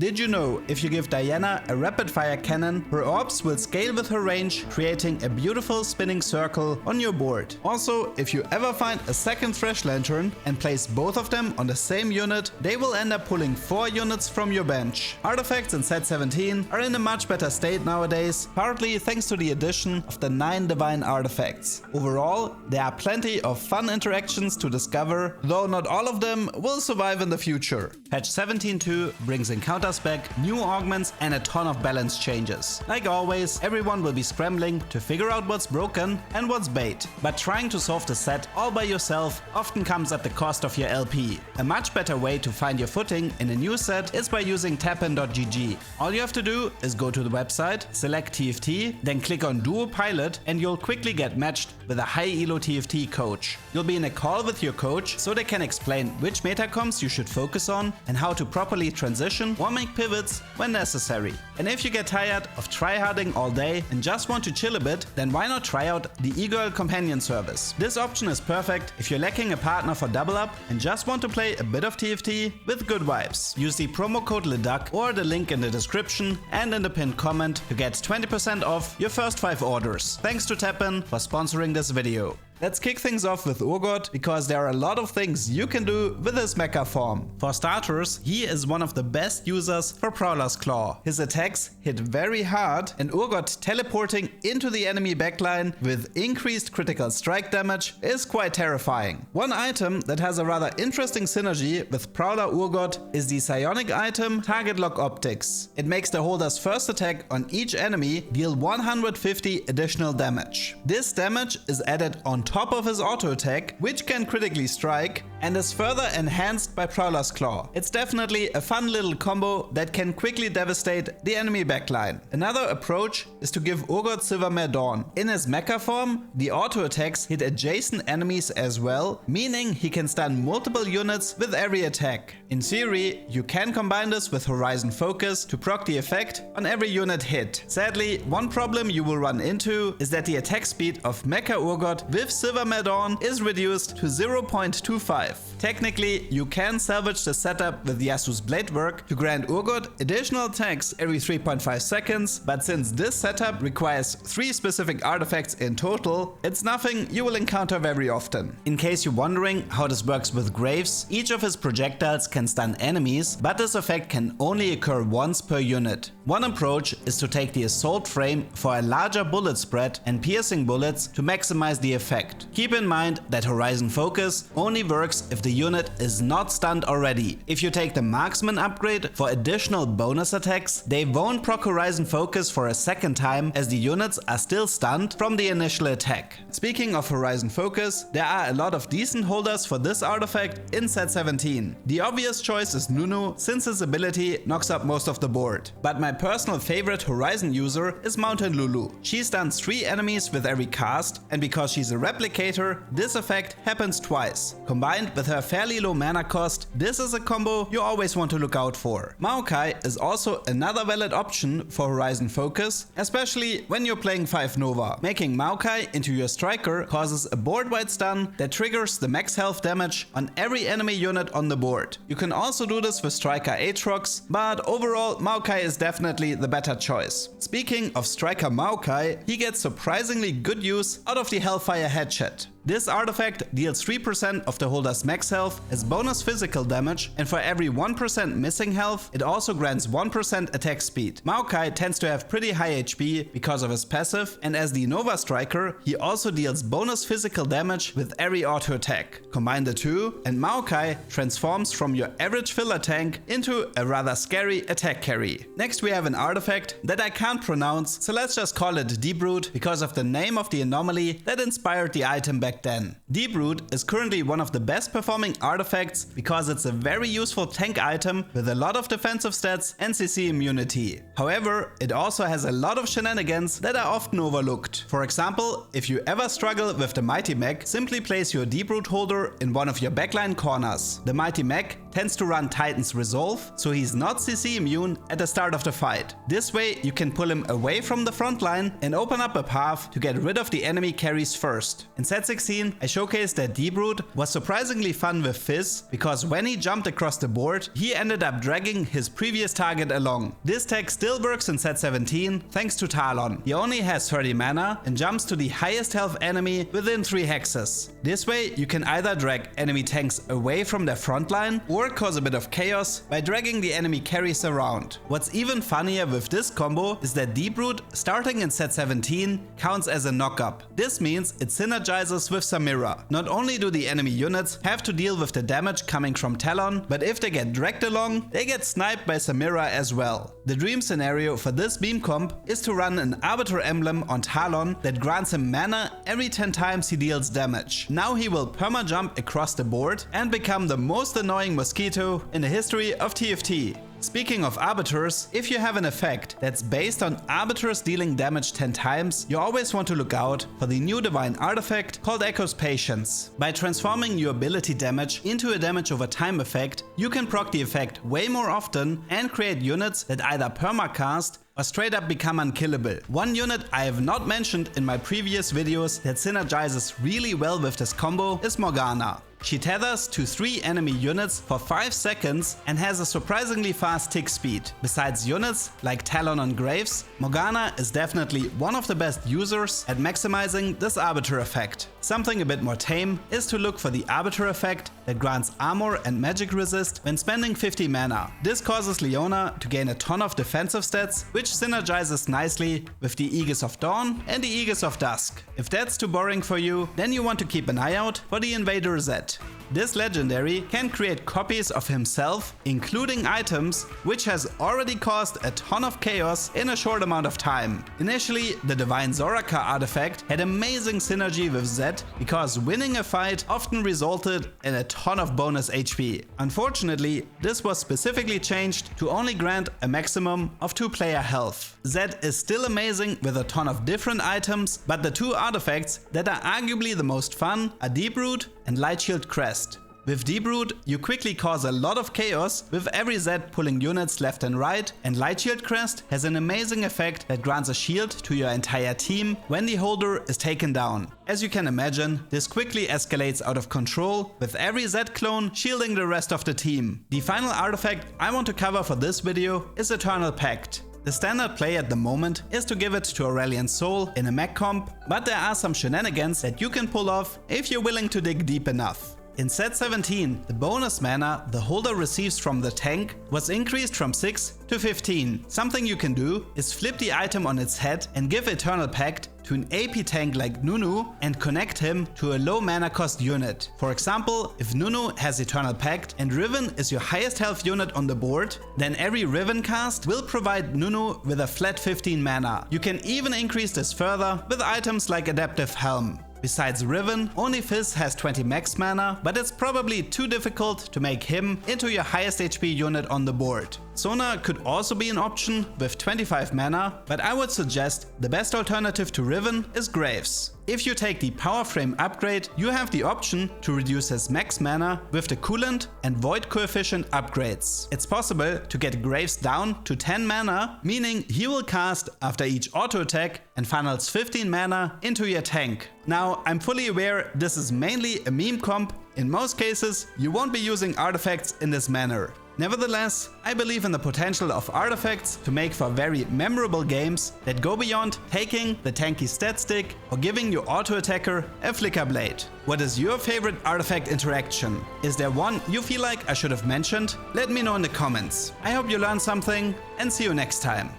Did you know if you give Diana a rapid fire cannon, her orbs will scale with her range, creating a beautiful spinning circle on your board. Also, if you ever find a second Thresh Lantern and place both of them on the same unit, they will end up pulling 4 units from your bench. Artifacts in set 17 are in a much better state nowadays, partly thanks to the addition of the 9 divine artifacts. Overall, there are plenty of fun interactions to discover, though not all of them will survive in the future. Patch 17.2 brings encounters back, new augments and a ton of balance changes. Like always, everyone will be scrambling to figure out what's broken and what's bait. But trying to solve the set all by yourself often comes at the cost of your LP. A much better way to find your footing in a new set is by using tapin.gg. All you have to do is go to the website, select TFT, then click on Duo Pilot and you'll quickly get matched with a high elo TFT coach. You'll be in a call with your coach so they can explain which metacomps you should focus on and how to properly transition or make pivots when necessary. And if you get tired of tryharding all day and just want to chill a bit, then why not try out the Urgot companion service? This option is perfect if you're lacking a partner for double up and just want to play a bit of TFT with good vibes. Use the promo code leduck or the link in the description and in the pinned comment to get 20% off your first 5 orders. Thanks to Tapin for sponsoring this video. Let's kick things off with Urgot, because there are a lot of things you can do with his mecha form. For starters, he is one of the best users for Prowler's Claw. His attacks hit very hard, and Urgot teleporting into the enemy backline with increased critical strike damage is quite terrifying. One item that has a rather interesting synergy with Prowler Urgot is the psionic item Target Lock Optics. It makes the holder's first attack on each enemy deal 150 additional damage. This damage is added on top of his auto attack, which can critically strike, and is further enhanced by Prowler's Claw. It's definitely a fun little combo that can quickly devastate the enemy backline. Another approach is to give Urgot Silvermare Dawn. In his mecha form, the auto attacks hit adjacent enemies as well, meaning he can stun multiple units with every attack. In theory, you can combine this with Horizon Focus to proc the effect on every unit hit. Sadly, one problem you will run into is that the attack speed of Mecha Urgot with Silvermare Dawn is reduced to 0.25. Technically, you can salvage the setup with Yasu's Blade Work to grant Urgot additional attacks every 3.5 seconds, but since this setup requires 3 specific artifacts in total, it's nothing you will encounter very often. In case you're wondering how this works with Graves, each of his projectiles can stun enemies, but this effect can only occur once per unit. One approach is to take the assault frame for a larger bullet spread and piercing bullets to maximize the effect. Keep in mind that Horizon Focus only works if the unit is not stunned already. If you take the Marksman upgrade for additional bonus attacks, they won't proc Horizon Focus for a second time as the units are still stunned from the initial attack. Speaking of Horizon Focus, there are a lot of decent holders for this artifact in set 17. The obvious choice is Nunu, since his ability knocks up most of the board. But my personal favorite Horizon user is Mountain Lulu. She stuns 3 enemies with every cast, and because she's a replicator, this effect happens twice. Combined with her fairly low mana cost, this is a combo you always want to look out for. Maokai is also another valid option for Horizon Focus, especially when you're playing 5 Nova. Making Maokai into your striker causes a board-wide stun that triggers the max health damage on every enemy unit on the board. You can also do this with Striker Aatrox, but overall Maokai is definitely the better choice. Speaking of Striker Maokai, he gets surprisingly good use out of the Hellfire headshot. This artifact deals 3% of the holder's max health as bonus physical damage, and for every 1% missing health, it also grants 1% attack speed. Maokai tends to have pretty high HP because of his passive, and as the Nova Striker, he also deals bonus physical damage with every auto attack. Combine the two, and Maokai transforms from your average filler tank into a rather scary attack carry. Next we have an artifact that I can't pronounce, so let's just call it Deeproot because of the name of the anomaly that inspired the item back then. Deeproot is currently one of the best performing artifacts because it's a very useful tank item with a lot of defensive stats and CC immunity. However, it also has a lot of shenanigans that are often overlooked. For example, if you ever struggle with the Mighty Mech, simply place your Deeproot holder in one of your backline corners. The Mighty Mech tends to run Titan's Resolve, so he's not CC immune at the start of the fight. This way you can pull him away from the front line and open up a path to get rid of the enemy carries first. In set 16 I showcased that Deep-Root was surprisingly fun with Fizz, because when he jumped across the board he ended up dragging his previous target along. This tech still works in set 17 thanks to Talon. He only has 30 mana and jumps to the highest health enemy within 3 hexes. This way you can either drag enemy tanks away from their front line or cause a bit of chaos by dragging the enemy carries around. What's even funnier with this combo is that Deep-Root starting in set 17 counts as a knock-up. This means it synergizes with Samira. Not only do the enemy units have to deal with the damage coming from Talon, but if they get dragged along, they get sniped by Samira as well. The dream scenario for this beam comp is to run an Arbiter emblem on Talon that grants him mana every 10 times he deals damage. Now he will perma-jump across the board and become the most annoying mosquito in the history of TFT. Speaking of Arbiters, if you have an effect that's based on Arbiters dealing damage 10 times, you always want to look out for the new divine artifact called Echo's Patience. By transforming your ability damage into a damage over time effect, you can proc the effect way more often and create units that either permacast or straight up become unkillable. One unit I have not mentioned in my previous videos that synergizes really well with this combo is Morgana. She tethers to 3 enemy units for 5 seconds and has a surprisingly fast tick speed. Besides units like Talon and Graves, Morgana is definitely one of the best users at maximizing this Arbiter effect. Something a bit more tame is to look for the Arbiter effect that grants armor and magic resist when spending 50 mana. This causes Leona to gain a ton of defensive stats, which synergizes nicely with the Aegis of Dawn and the Aegis of Dusk. If that's too boring for you, then you want to keep an eye out for the Invader Zed. This legendary can create copies of himself, including items, which has already caused a ton of chaos in a short amount of time. Initially, the Divine Zoraka artifact had amazing synergy with Zed, because winning a fight often resulted in a ton of bonus HP. Unfortunately, this was specifically changed to only grant a maximum of 2-player health. Zed is still amazing with a ton of different items, but the 2 artifacts that are arguably the most fun are Deep-Root and Lightshield Crest. With Deep-Root, you quickly cause a lot of chaos with every Zed pulling units left and right, and Lightshield Crest has an amazing effect that grants a shield to your entire team when the holder is taken down. As you can imagine, this quickly escalates out of control, with every Zed clone shielding the rest of the team. The final artifact I want to cover for this video is Eternal Pact. The standard play at the moment is to give it to Aurelion Sol in a mech comp, but there are some shenanigans that you can pull off if you're willing to dig deep enough. In set 17, the bonus mana the holder receives from the tank was increased from 6 to 15. Something you can do is flip the item on its head and give Eternal Pact to an AP tank like Nunu and connect him to a low mana cost unit. For example, if Nunu has Eternal Pact and Riven is your highest health unit on the board, then every Riven cast will provide Nunu with a flat 15 mana. You can even increase this further with items like Adaptive Helm. Besides Riven, only Fizz has 20 max mana, but it's probably too difficult to make him into your highest HP unit on the board. Sona could also be an option with 25 mana, but I would suggest the best alternative to Riven is Graves. If you take the Power Frame upgrade, you have the option to reduce his max mana with the Coolant and Void Coefficient upgrades. It's possible to get Graves down to 10 mana, meaning he will cast after each auto attack and funnels 15 mana into your tank. Now, I'm fully aware this is mainly a meme comp. In most cases, you won't be using artifacts in this manner. Nevertheless, I believe in the potential of artifacts to make for very memorable games that go beyond taking the tanky stat stick or giving your auto attacker a flicker blade. What is your favorite artifact interaction? Is there one you feel like I should have mentioned? Let me know in the comments. I hope you learned something and see you next time.